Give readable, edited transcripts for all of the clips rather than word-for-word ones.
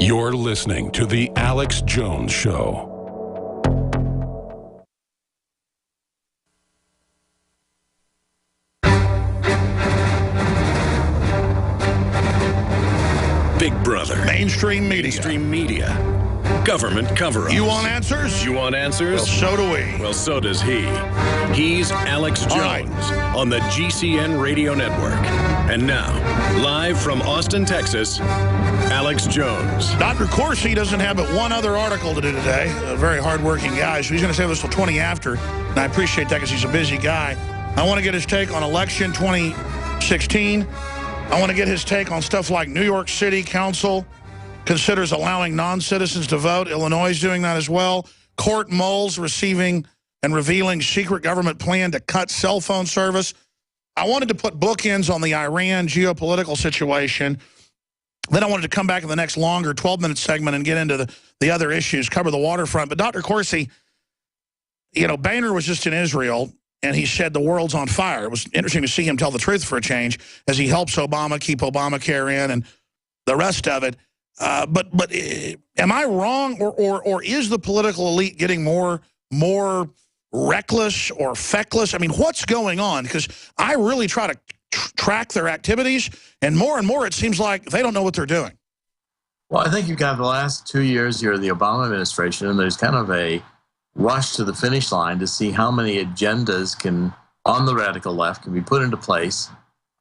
You're listening to The Alex Jones Show. Big Brother. Mainstream media. Mainstream media. Government cover-ups. You want answers? You want answers? Well, so do we. Well, so does he. He's Alex Jones on the GCN Radio Network. And now, live from Austin, Texas, Alex Jones. Dr. Corsi doesn't have but one other article to do today. A very hardworking guy, so he's going to save us till 20 after. And I appreciate that because he's a busy guy. I want to get his take on election 2016. I want to get his take on stuff like New York City Council considers allowing non-citizens to vote. Illinois is doing that as well. Court moles receiving and revealing secret government plan to cut cell phone service. I wanted to put bookends on the Iran geopolitical situation. Then I wanted to come back in the next longer 12-minute segment and get into the other issues, cover the waterfront. But Dr. Corsi, you know, Boehner was just in Israel, and he said the world's on fire. It was interesting to see him tell the truth for a change as he helps Obama keep Obamacare in and the rest of it. But am I wrong, or is the political elite getting more reckless or feckless? I mean, what's going on? Because I really try to track their activities, and more it seems like they don't know what they're doing. Well, I think you've got the last 2 years here of the Obama administration, and there's kind of a rush to the finish line to see how many agendas on the radical left can be put into place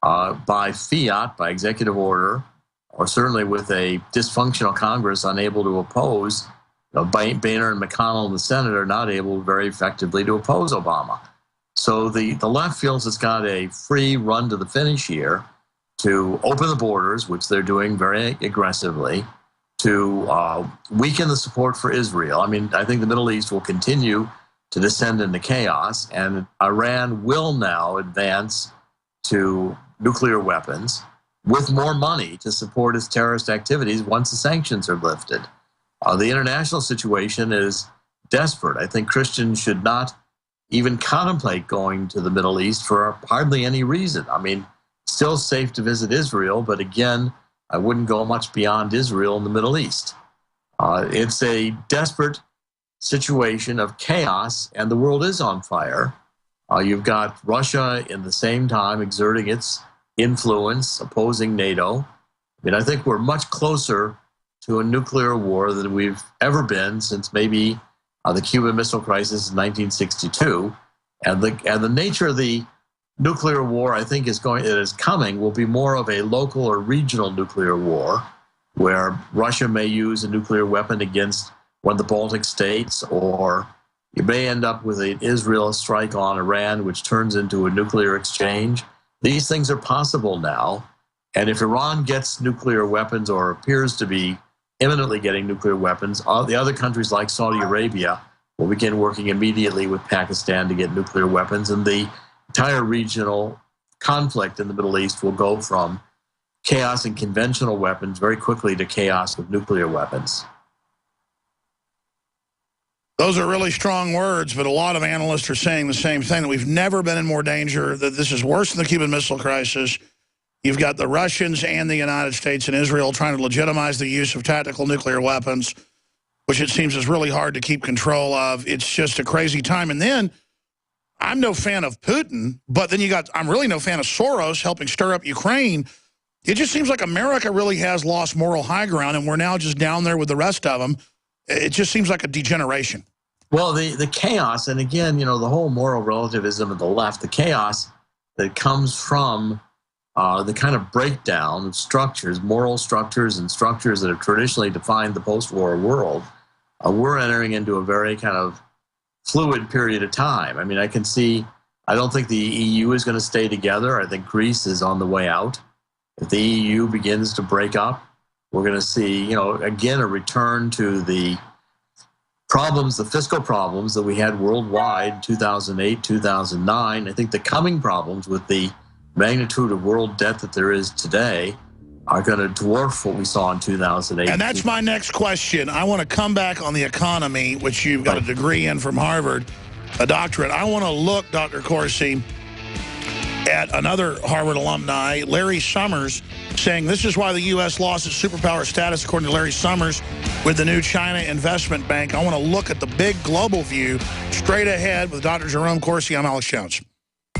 by fiat, by executive order, or certainly with a dysfunctional Congress unable to oppose. Boehner and McConnell in the Senate are not able very effectively to oppose Obama. So the left feels it's got a free run to the finish here to open the borders, which they're doing very aggressively, to weaken the support for Israel. I mean, I think the Middle East will continue to descend into chaos, and Iran will now advance to nuclear weapons with more money to support its terrorist activities once the sanctions are lifted. The international situation is desperate. I think Christians should not even contemplate going to the Middle East for hardly any reason. I mean, still safe to visit Israel, but again, I wouldn't go much beyond Israel in the Middle East. It's a desperate situation of chaos, and the world is on fire. You've got Russia in the same time exerting its influence, opposing NATO. I mean, I think we're much closer to a nuclear war than we've ever been since maybe the Cuban Missile Crisis in 1962. And the nature of the nuclear war, I think, is coming, will be more of a local or regional nuclear war, where Russia may use a nuclear weapon against one of the Baltic states, or you may end up with an Israel strike on Iran, which turns into a nuclear exchange. These things are possible now. And if Iran gets nuclear weapons, or appears to be imminently getting nuclear weapons, the other countries like Saudi Arabia will begin working immediately with Pakistan to get nuclear weapons. And the entire regional conflict in the Middle East will go from chaos and conventional weapons very quickly to chaos with nuclear weapons. Those are really strong words, but a lot of analysts are saying the same thing, that we've never been in more danger, that this is worse than the Cuban Missile Crisis. You've got the Russians and the United States and Israel trying to legitimize the use of tactical nuclear weapons, which it seems is really hard to keep control of. It's just a crazy time. And then I'm no fan of Putin, but then I'm really no fan of Soros helping stir up Ukraine. It just seems like America really has lost moral high ground, and we're now just down there with the rest of them. It just seems like a degeneration. Well, the chaos, and again, the whole moral relativism of the left, the chaos that comes from the kind of breakdown of structures, moral structures and structures that have traditionally defined the post-war world, we're entering into a very kind of fluid period of time. I mean, I don't think the EU is going to stay together. I think Greece is on the way out. If the EU begins to break up, we're going to see, again, a return to the problems, the fiscal problems that we had worldwide, 2008, 2009. I think the coming problems with the magnitude of world debt that there is today are going to dwarf what we saw in 2008. And that's my next question. I want to come back on the economy, which you've got a degree in from Harvard, a doctorate. I want to look, Dr. Corsi, at another Harvard alumni, Larry Summers, saying this is why the U.S. lost its superpower status, according to Larry Summers, with the new China Investment Bank. I want to look at the big global view straight ahead with Dr. Jerome Corsi. I'm Alex Jones.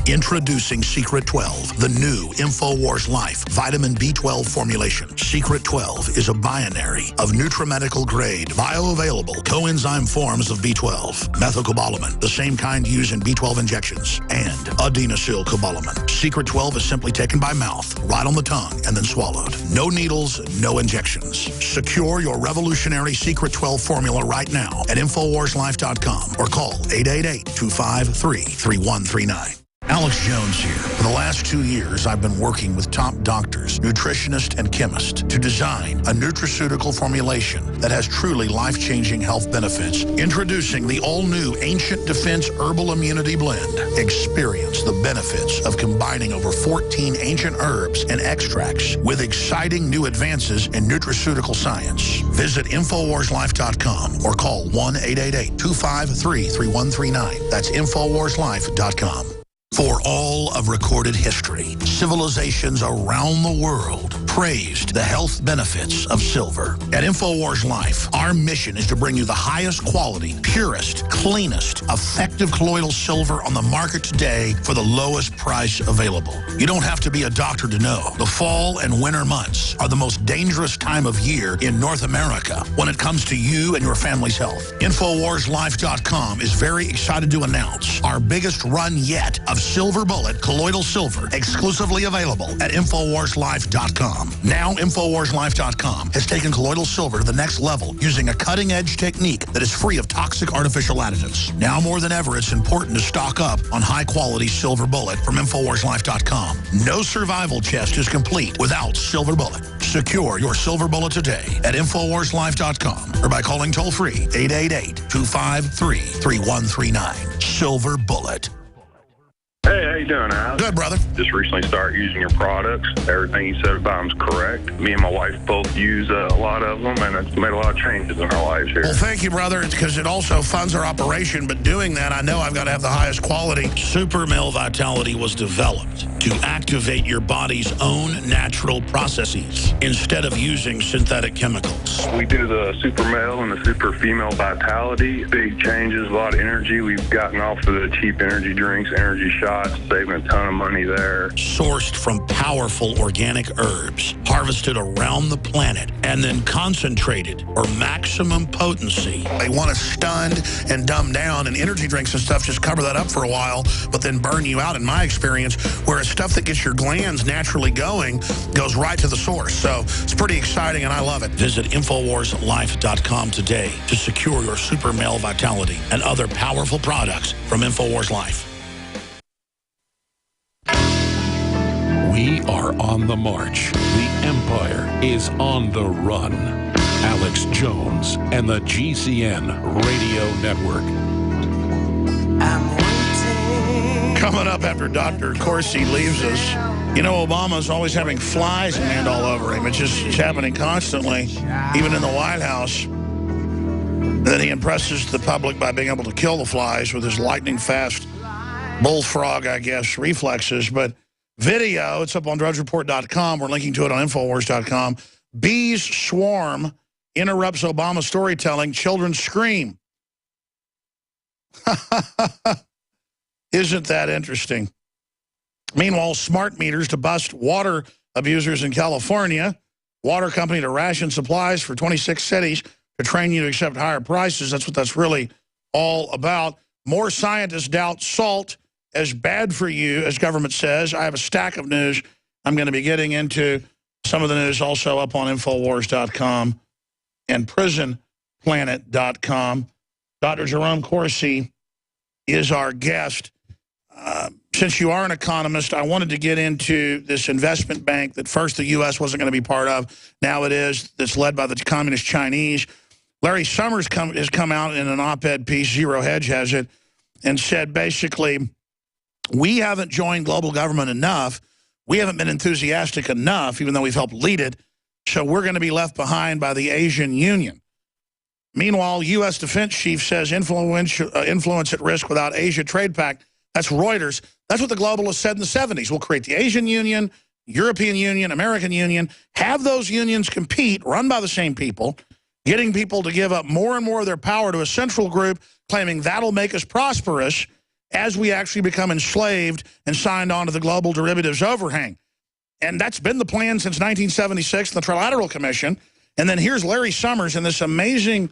Introducing Secret 12, the new InfoWars Life vitamin B12 formulation. Secret 12 is a binary of nutramedical grade, bioavailable coenzyme forms of B12, methylcobalamin, the same kind used in B12 injections, and adenosylcobalamin. Secret 12 is simply taken by mouth, right on the tongue, and then swallowed. No needles, no injections. Secure your revolutionary Secret 12 formula right now at InfoWarsLife.com or call 888-253-3139. Alex Jones here. For the last 2 years, I've been working with top doctors, nutritionists, and chemists to design a nutraceutical formulation that has truly life-changing health benefits. Introducing the all-new Ancient Defense Herbal Immunity Blend. Experience the benefits of combining over 14 ancient herbs and extracts with exciting new advances in nutraceutical science. Visit InfoWarsLife.com or call 1-888-253-3139. That's InfoWarsLife.com. For all of recorded history, civilizations around the world praised the health benefits of silver. At InfoWars Life, our mission is to bring you the highest quality, purest, cleanest, effective colloidal silver on the market today for the lowest price available. You don't have to be a doctor to know. The fall and winter months are the most dangerous time of year in North America when it comes to you and your family's health. InfoWarsLife.com is very excited to announce our biggest run yet of Silver Bullet colloidal silver, exclusively available at InfoWarsLife.com. Now, InfoWarsLife.com has taken colloidal silver to the next level using a cutting-edge technique that is free of toxic artificial additives. Now more than ever, it's important to stock up on high-quality Silver Bullet from InfoWarsLife.com. No survival chest is complete without Silver Bullet. Secure your Silver Bullet today at InfoWarsLife.com or by calling toll-free 888-253-3139. Silver Bullet. Hey, how you doing, Al? Good, brother. Just recently started using your products. Everything you said about them's correct. Me and my wife both use a lot of them, and it's made a lot of changes in our lives here. Well, thank you, brother. It's because it also funds our operation, but doing that, I know I've got to have the highest quality. Super Male Vitality was developed to activate your body's own natural processes instead of using synthetic chemicals. We do the Super Male and the Super Female Vitality. Big changes, a lot of energy. We've gotten off of the cheap energy drinks, energy shots, saving a ton of money there. Sourced from powerful organic herbs, harvested around the planet, and then concentrated for maximum potency. They want to stun and dumb down, and energy drinks and stuff just cover that up for a while, but then burn you out, in my experience, whereas stuff that gets your glands naturally going goes right to the source. So it's pretty exciting, and I love it. Visit InfoWarsLife.com today to secure your Super Male Vitality and other powerful products from InfoWars Life. We are on the march. The Empire is on the run. Alex Jones and the GCN Radio Network. Coming up after Dr. Corsi leaves us, you know, Obama's always having flies land all over him. It's happening constantly, even in the White House. And then he impresses the public by being able to kill the flies with his lightning-fast bullfrog, I guess, reflexes. But video, it's up on DrudgeReport.com. We're linking to it on Infowars.com. Bees swarm, interrupts Obama storytelling, children scream. Isn't that interesting? Meanwhile, smart meters to bust water abusers in California. Water company to ration supplies for 26 cities to train you to accept higher prices. That's what that's really all about. More scientists doubt salt as bad for you as government says. I have a stack of news I'm going to be getting into. Some of the news also up on Infowars.com and PrisonPlanet.com. Dr. Jerome Corsi is our guest. Since you are an economist, I wanted to get into this investment bank that first the U.S. wasn't going to be part of. Now it is. That's led by the communist Chinese. Larry Summers has come out in an op-ed piece, Zero Hedge has it, and said basically, we haven't joined global government enough. We haven't been enthusiastic enough, even though we've helped lead it. So we're going to be left behind by the Asian Union. Meanwhile, U.S. Defense Chief says influence at risk without Asia Trade Pact. That's Reuters. That's what the globalists said in the 70s. We'll create the Asian Union, European Union, American Union, have those unions compete, run by the same people, getting people to give up more and more of their power to a central group, claiming that'll make us prosperous as we actually become enslaved and signed on to the global derivatives overhang. And that's been the plan since 1976, the Trilateral Commission. And then here's Larry Summers in this amazing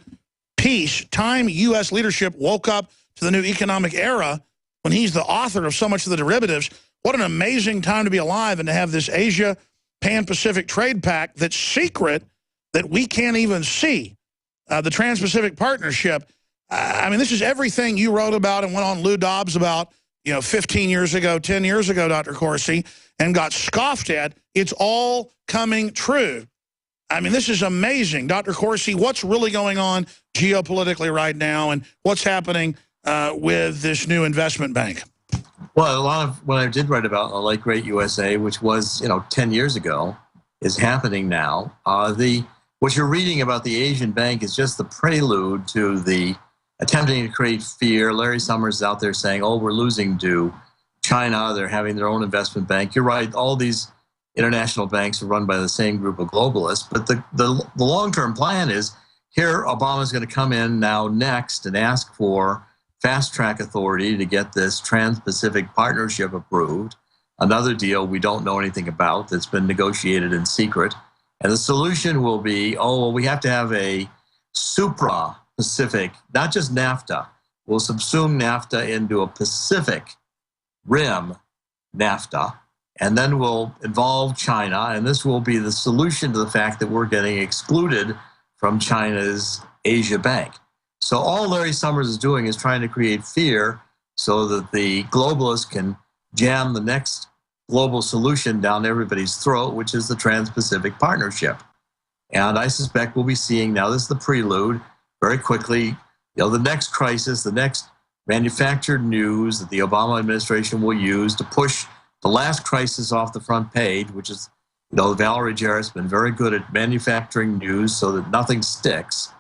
piece, Time U.S. Leadership Woke Up to the New Economic Era, when he's the author of so much of the derivatives. What an amazing time to be alive and to have this Asia Pan-Pacific Trade Pact that's secret, that we can't even see. The Trans-Pacific Partnership. I mean, this is everything you wrote about and went on Lou Dobbs about, 15 years ago, 10 years ago, Dr. Corsi, and got scoffed at. It's all coming true. I mean, this is amazing. Dr. Corsi, what's really going on geopolitically right now, and what's happening with this new investment bank? Well, a lot of what I did write about the late great USA, which was 10 years ago, is happening now. What you're reading about the Asian bank is just the prelude to the attempting to create fear. Larry Summers is out there saying, oh, we're losing to China. They're having their own investment bank. You're right. All these international banks are run by the same group of globalists. But the long-term plan is here Obama's going to come in now next and ask for fast-track authority to get this Trans-Pacific Partnership approved, another deal we don't know anything about that's been negotiated in secret. And the solution will be, we have to have a supra-Pacific, not just NAFTA. We'll subsume NAFTA into a Pacific Rim NAFTA, and then we'll involve China, and this will be the solution to the fact that we're getting excluded from China's Asia Bank. So all Larry Summers is doing is trying to create fear so that the globalists can jam the next global solution down everybody's throat, which is the Trans-Pacific Partnership. And I suspect we'll be seeing now, this is the prelude, very quickly, the next crisis, the next manufactured news that the Obama administration will use to push the last crisis off the front page, which is, Valerie Jarrett's been very good at manufacturing news so that nothing sticks,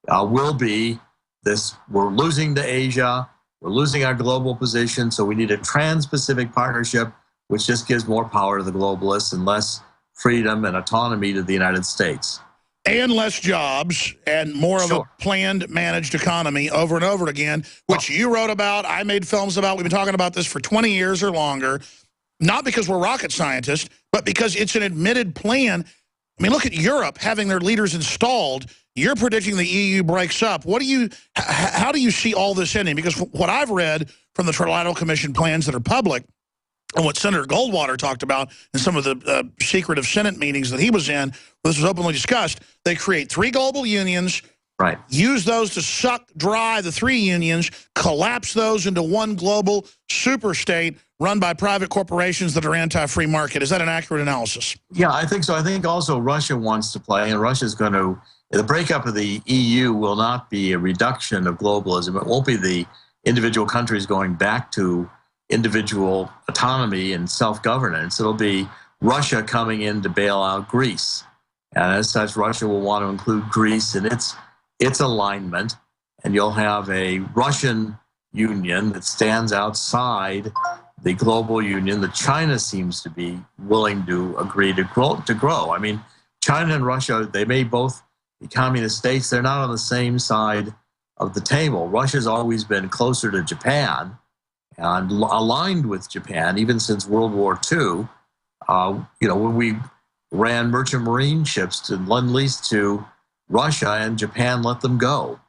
will be this: we're losing to Asia, we're losing our global position, so we need a Trans-Pacific Partnership, which just gives more power to the globalists and less freedom and autonomy to the United States. And less jobs and more of a planned, managed economy over and over again, which you wrote about, I made films about. We've been talking about this for 20 years or longer, not because we're rocket scientists, but because it's an admitted plan. I mean, look at Europe having their leaders installed. You're predicting the EU breaks up. How do you see all this ending? Because what I've read from the Trilateral Commission plans that are public, and what Senator Goldwater talked about in some of the secretive Senate meetings that he was in, where this was openly discussed, they create 3 global unions, right? Use those to suck dry the 3 unions, collapse those into one global superstate run by private corporations that are anti-free market. Is that an accurate analysis? Yeah, I think so. I think also Russia wants to play, and Russia's going to, the breakup of the EU will not be a reduction of globalism. It won't be the individual countries going back to individual autonomy and self-governance. It'll be Russia coming in to bail out Greece. And as such, Russia will want to include Greece in its alignment, and you'll have a Russian union that stands outside the global union that China seems to be willing to agree to grow. I mean, China and Russia, they may both be communist states. They're not on the same side of the table. Russia's always been closer to Japan and aligned with Japan, even since World War II. When we ran merchant marine ships to Lend-Lease to Russia, and Japan let them go.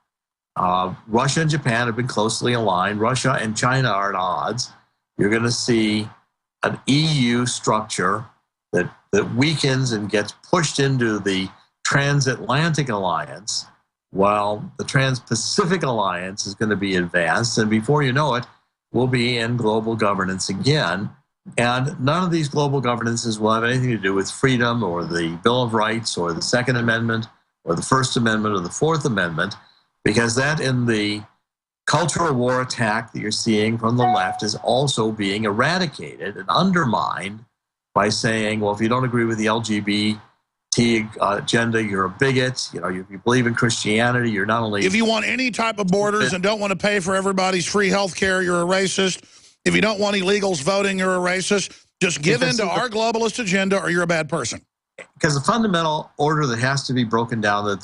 Russia and Japan have been closely aligned. Russia and China are at odds. You're going to see an EU structure that weakens and gets pushed into the transatlantic alliance, while the Trans-Pacific alliance is going to be advanced. And before you know it, we'll be in global governance again. And none of these global governances will have anything to do with freedom or the Bill of Rights or the Second Amendment or the First Amendment or the Fourth Amendment, because that in the cultural war attack that you're seeing from the left is also being eradicated and undermined by saying, well, if you don't agree with the LGBT agenda, you're a bigot. If you believe in Christianity, you're not only... If you want any type of borders and don't want to pay for everybody's free health care, you're a racist. If you don't want illegals voting, you're a racist. Just give in to our globalist agenda or you're a bad person. Because the fundamental order that has to be broken down, that